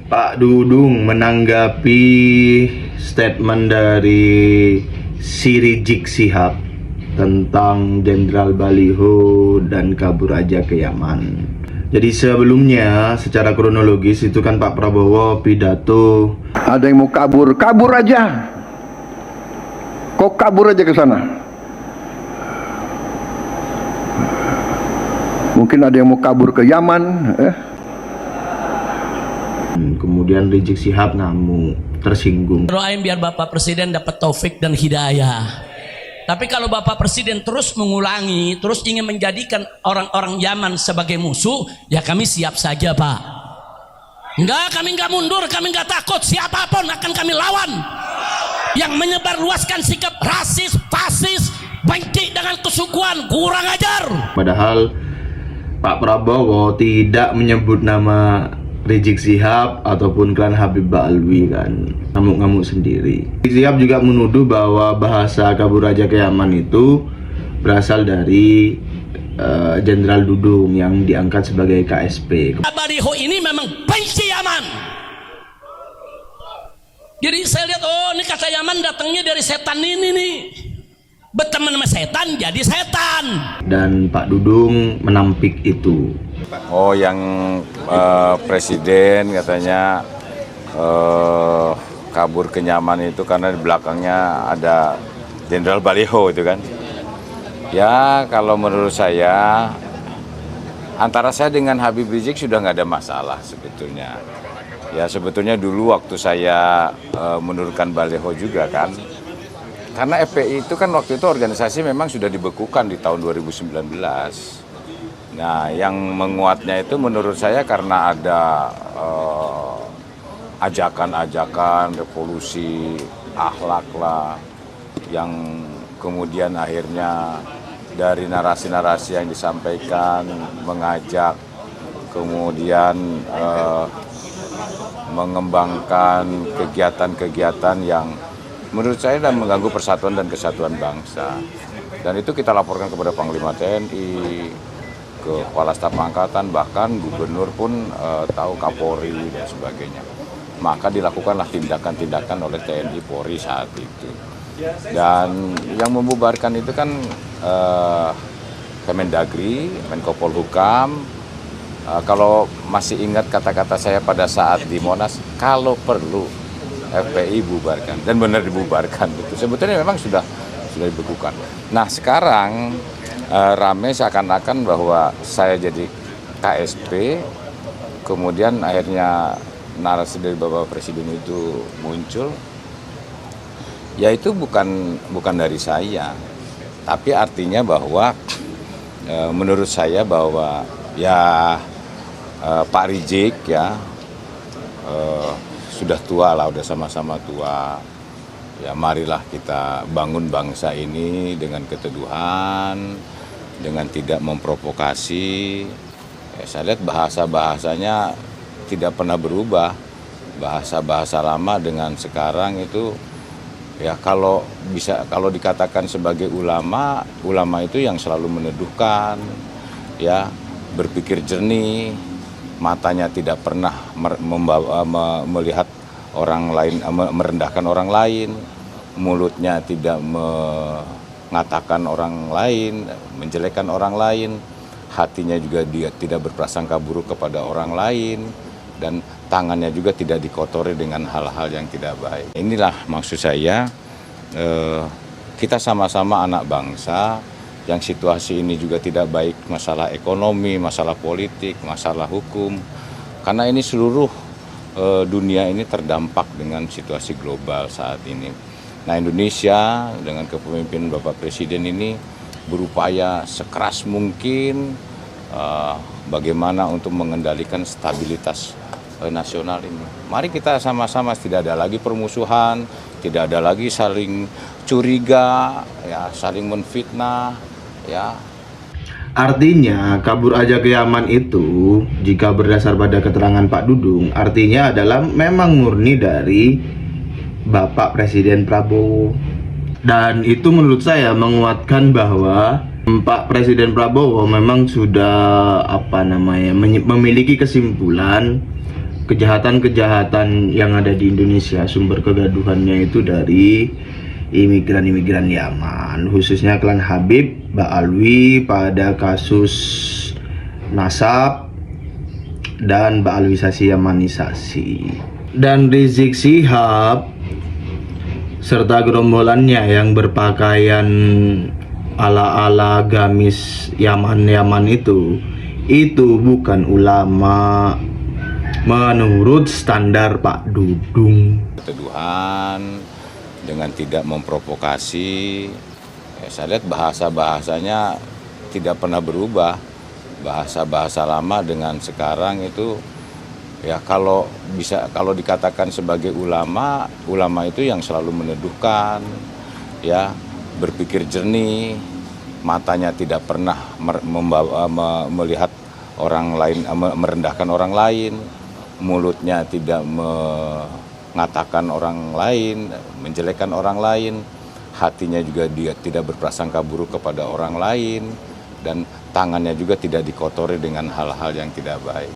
Pak Dudung menanggapi statement dari si Rizik Syihab tentang Jenderal Baliho dan kabur aja ke Yaman. Jadi sebelumnya secara kronologis itu kan Pak Prabowo pidato. Ada yang mau kabur, kabur aja. Kok kabur aja ke sana? Mungkin ada yang mau kabur ke Yaman. Kemudian Rizik Syihab ngamuk, tersinggung. Doain biar Bapak Presiden dapat taufik dan hidayah. Tapi kalau Bapak Presiden terus mengulangi, terus ingin menjadikan orang-orang Yaman sebagai musuh, ya kami siap saja, Pak. Enggak, kami enggak mundur, kami enggak takut. Siapapun akan kami lawan. Yang menyebarluaskan sikap rasis, fasis, benci dengan kesukuan, kurang ajar. Padahal Pak Prabowo tidak menyebut nama Rizik Syihab ataupun klan Habib Ba'alwi kan, ngamuk-ngamuk sendiri. Rizik Syihab juga menuduh bahwa bahasa kabur aja ke Yaman itu berasal dari Jenderal Dudung yang diangkat sebagai KSP. Baliho ini memang benci Yaman. Jadi saya lihat, oh ini kata Yaman datangnya dari setan ini nih. Berteman sama setan jadi setan. Dan Pak Dudung menampik itu. Oh, yang presiden katanya kabur ke Yaman itu karena di belakangnya ada Jenderal Baliho itu kan. Ya kalau menurut saya antara saya dengan Habib Rizik sudah nggak ada masalah sebetulnya. Ya sebetulnya dulu waktu saya menurunkan Baliho juga kan. Karena FPI itu kan waktu itu organisasi memang sudah dibekukan di tahun 2019. Nah, yang menguatnya itu menurut saya karena ada ajakan-ajakan revolusi akhlak lah, yang kemudian akhirnya dari narasi-narasi yang disampaikan mengajak kemudian mengembangkan kegiatan-kegiatan yang menurut saya dan mengganggu persatuan dan kesatuan bangsa. Dan itu kita laporkan kepada Panglima TNI, ke Kepala Staf Angkatan, bahkan Gubernur pun tahu, Kapolri dan sebagainya. Maka dilakukanlah tindakan-tindakan oleh TNI Polri saat itu. Dan yang membubarkan itu kan Kemendagri, Menko Polhukam. Kalau masih ingat kata-kata saya pada saat di Monas, kalau perlu FPI bubarkan, dan benar dibubarkan itu. Sebetulnya memang sudah dibekukan. Nah sekarang rame seakan-akan bahwa saya jadi KSP, kemudian akhirnya narasi dari Bapak Presiden itu muncul. Ya itu bukan dari saya, tapi artinya bahwa menurut saya bahwa ya Pak Rizik ya sudah tua lah, udah sama-sama tua. Ya marilah kita bangun bangsa ini dengan keteduhan, dengan tidak memprovokasi. Ya, saya lihat bahasa-bahasanya tidak pernah berubah. Bahasa-bahasa lama dengan sekarang itu ya kalau dikatakan sebagai ulama itu yang selalu meneduhkan, ya berpikir jernih, matanya tidak pernah melihat orang lain, merendahkan orang lain, mulutnya tidak mengatakan orang lain, menjelekkan orang lain, hatinya juga dia tidak berprasangka buruk kepada orang lain, dan tangannya juga tidak dikotori dengan hal-hal yang tidak baik. Inilah maksud saya, kita sama-sama anak bangsa, yang situasi ini juga tidak baik, masalah ekonomi, masalah politik, masalah hukum, karena ini seluruh dunia ini terdampak dengan situasi global saat ini. Nah Indonesia dengan kepemimpinan Bapak Presiden ini berupaya sekeras mungkin bagaimana untuk mengendalikan stabilitas nasional ini. Mari kita sama-sama, tidak ada lagi permusuhan, tidak ada lagi saling curiga, ya saling menfitnah, ya. Artinya kabur aja ke Yaman itu, jika berdasar pada keterangan Pak Dudung, artinya adalah memang murni dari Bapak Presiden Prabowo. Dan itu menurut saya menguatkan bahwa Pak Presiden Prabowo memang sudah memiliki kesimpulan kejahatan-kejahatan yang ada di Indonesia, sumber kegaduhannya itu dari imigran-imigran Yaman, khususnya klan Habib Ba'alwi pada kasus nasab dan Ba'alwisasi Yamanisasi. Dan Rizik Syihab serta gerombolannya yang berpakaian ala-ala gamis Yaman itu bukan ulama menurut standar Pak Dudung. Keteduhan dengan tidak memprovokasi, saya lihat bahasa-bahasanya tidak pernah berubah. Bahasa-bahasa lama dengan sekarang itu ya kalau dikatakan sebagai ulama itu yang selalu meneduhkan, ya, berpikir jernih, matanya tidak pernah melihat orang lain, merendahkan orang lain, mulutnya tidak mengatakan orang lain, menjelekkan orang lain, hatinya juga dia tidak berprasangka buruk kepada orang lain, dan tangannya juga tidak dikotori dengan hal-hal yang tidak baik.